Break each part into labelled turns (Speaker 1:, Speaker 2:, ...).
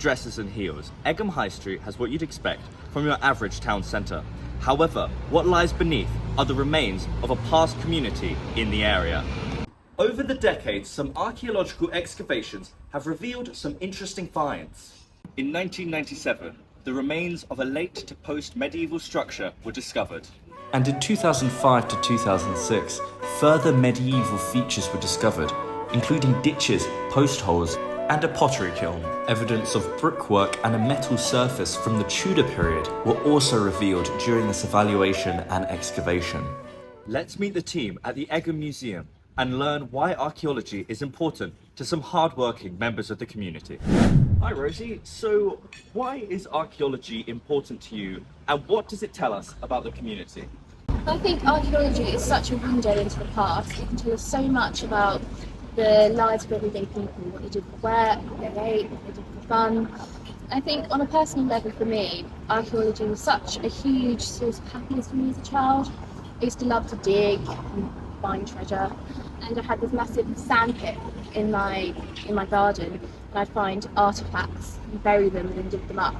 Speaker 1: dresses and heels, Egham High Street has what you'd expect from your average town centre. However, what lies beneath are the remains of a past community in the area. Over the decades, some archaeological excavations have revealed some interesting finds. In 1997, the remains of a late to post-medieval structure were discovered.
Speaker 2: And in 2005 to 2006, further medieval features were discovered, including ditches, post holes, and a pottery kiln. Evidence of brickwork and a metal surface from the Tudor period were also revealed during this evaluation and excavation.
Speaker 1: Let's meet the team at the Egham Museum and learn why archaeology is important to some hard-working members of the community. Hi Rosie, so why is archaeology important to you and what does it tell us about the community?
Speaker 3: I think archaeology is such a window into the past. It can tell us so much about the lives of everyday people, what they did for work, what they ate, what they did for fun. I think on a personal level for me, archaeology was such a huge source of happiness for me as a child. I used to love to dig and find treasure, and I had this massive sandpit in my garden, and I'd find artefacts and bury them and then dig them up.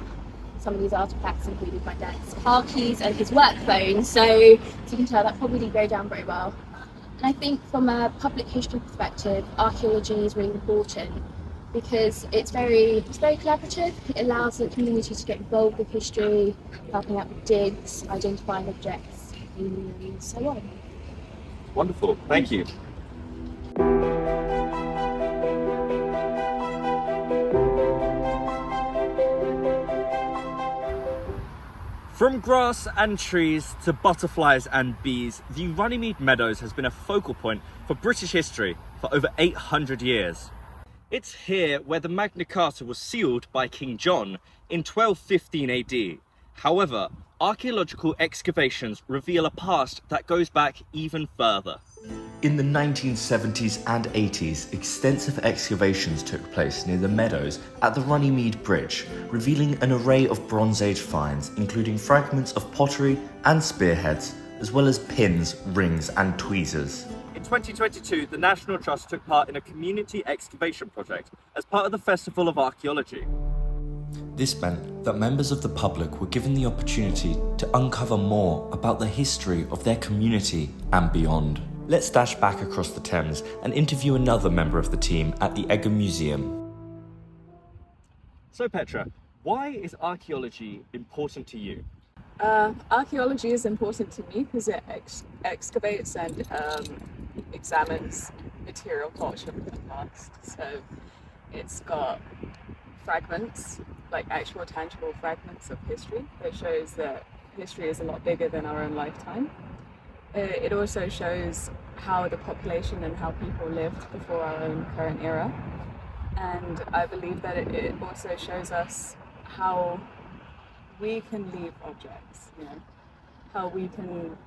Speaker 3: Some of these artefacts included my dad's car keys and his work phone, so as you can tell that probably didn't go down very well. And I think from a public history perspective, archaeology is really important because it's very collaborative. It allows the community to get involved with history, helping out with digs, identifying objects, and so on.
Speaker 1: Wonderful, thank you. From grass and trees to butterflies and bees, the Runnymede Meadows has been a focal point for British history for over 800 years. It's here where the Magna Carta was sealed by King John in 1215 AD. However, archaeological excavations reveal a past that goes back even further.
Speaker 2: In the 1970s and 80s, extensive excavations took place near the meadows at the Runnymede Bridge, revealing an array of Bronze Age finds, including fragments of pottery and spearheads, as well as pins, rings and tweezers.
Speaker 1: In 2022, the National Trust took part in a community excavation project as part of the Festival of Archaeology.
Speaker 2: This meant that members of the public were given the opportunity to uncover more about the history of their community and beyond. Let's dash back across the Thames and interview another member of the team at the Egham Museum.
Speaker 1: So Petra, why is archaeology important to you?
Speaker 4: Archaeology is important to me because it excavates and examines material culture from the past. So it's got fragments, like actual tangible fragments of history. It shows that history is a lot bigger than our own lifetime. It also shows how the population and how people lived before our own current era. And I believe that it also shows us how we can leave objects, how we can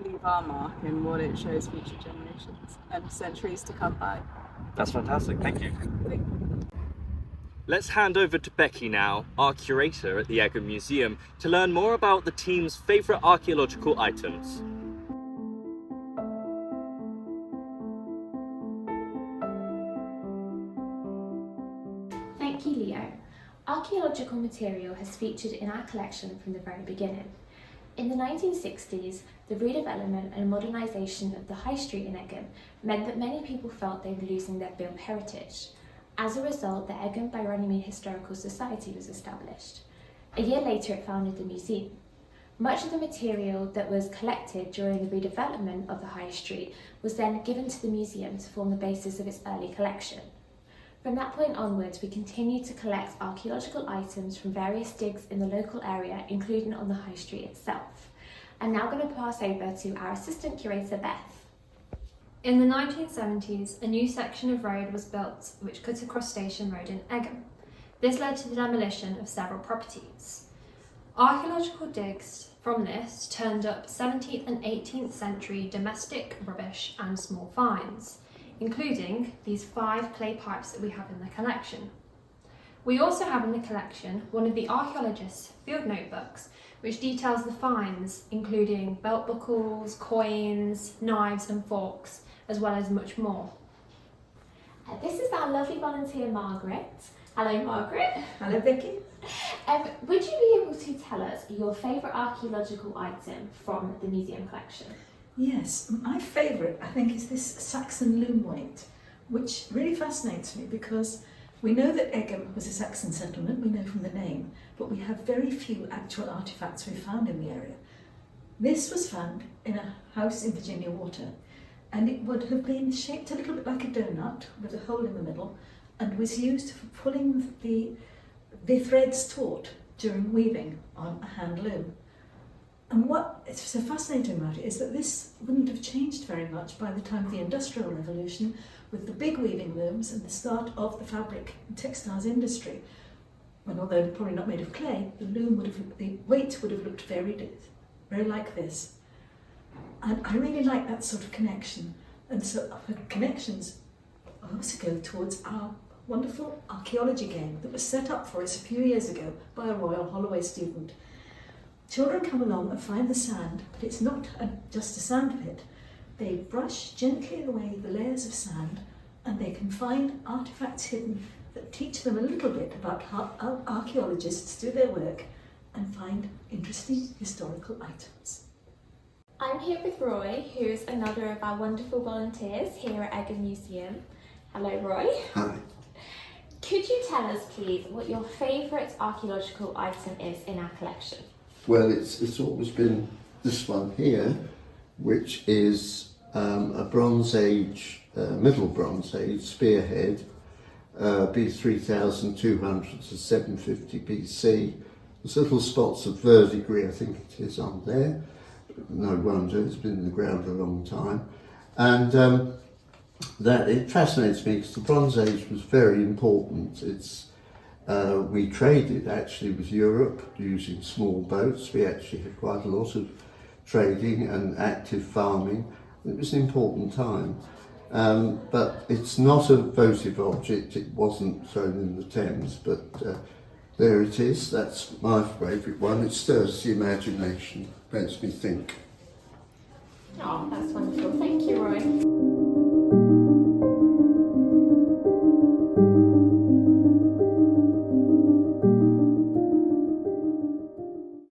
Speaker 4: leave our mark and what it shows future generations and centuries to come by.
Speaker 1: That's fantastic, thank you. Let's hand over to Becky now, our curator at the Egham Museum, to learn more about the team's favourite archaeological items.
Speaker 5: Thank you, Leo. Archaeological material has featured in our collection from the very beginning. In the 1960s, the redevelopment and modernisation of the High Street in Egham meant that many people felt they were losing their built heritage. As a result, the Egham by Runnymede Historical Society was established. A year later, it founded the museum. Much of the material that was collected during the redevelopment of the High Street was then given to the museum to form the basis of its early collection. From that point onwards, we continued to collect archaeological items from various digs in the local area, including on the High Street itself. I'm now going to pass over to our assistant curator, Beth.
Speaker 6: In the 1970s, a new section of road was built which cut across Station Road in Egham. This led to the demolition of several properties. Archaeological digs from this turned up 17th and 18th century domestic rubbish and small finds, including these 5 clay pipes that we have in the collection. We also have in the collection one of the archaeologist's field notebooks, which details the finds, including belt buckles, coins, knives and forks, as well as much more.
Speaker 5: This is our lovely volunteer Margaret, Hello, Margaret.
Speaker 7: Hello, Becky.
Speaker 5: Would you be able to tell us your favourite archaeological item from the museum collection?
Speaker 7: Yes, my favourite, I think, is this Saxon loom weight, which really fascinates me because we know that Egham was a Saxon settlement, we know from the name, but we have very few actual artefacts we've found in the area. This was found in a house in Virginia Water, and it would have been shaped a little bit like a donut with a hole in the middle, and was used for pulling the threads taut during weaving on a hand loom. And what is so fascinating about it is that this wouldn't have changed very much by the time of the Industrial Revolution, with the big weaving looms and the start of the fabric and textiles industry. And although probably not made of clay, the weight would have looked very like this. And I really like that sort of connection. And so our connections also go towards our wonderful archaeology game that was set up for us a few years ago by a Royal Holloway student. Children come along and find the sand, but it's not just a sand pit. They brush gently away the layers of sand, and they can find artefacts hidden that teach them a little bit about how archaeologists do their work and find interesting historical items.
Speaker 5: I'm here with Roy, who's another of our wonderful volunteers here at Egham Museum. Hello, Roy.
Speaker 8: Hi.
Speaker 5: Could you tell us, please, what your favourite archaeological item is in our collection?
Speaker 8: Well, it's always been this one here, which is a Bronze Age, Middle Bronze Age spearhead, B3200 to 750 BC. There's little spots of verdigris, I think it is, on there. No wonder, it's been in the ground a long time. And that it fascinates me because the Bronze Age was very important. We traded actually with Europe using small boats. We actually had quite a lot of trading and active farming. It was an important time. But it's not a votive object. It wasn't thrown in the Thames, but there it is. That's my favourite one. It stirs the imagination, makes me think.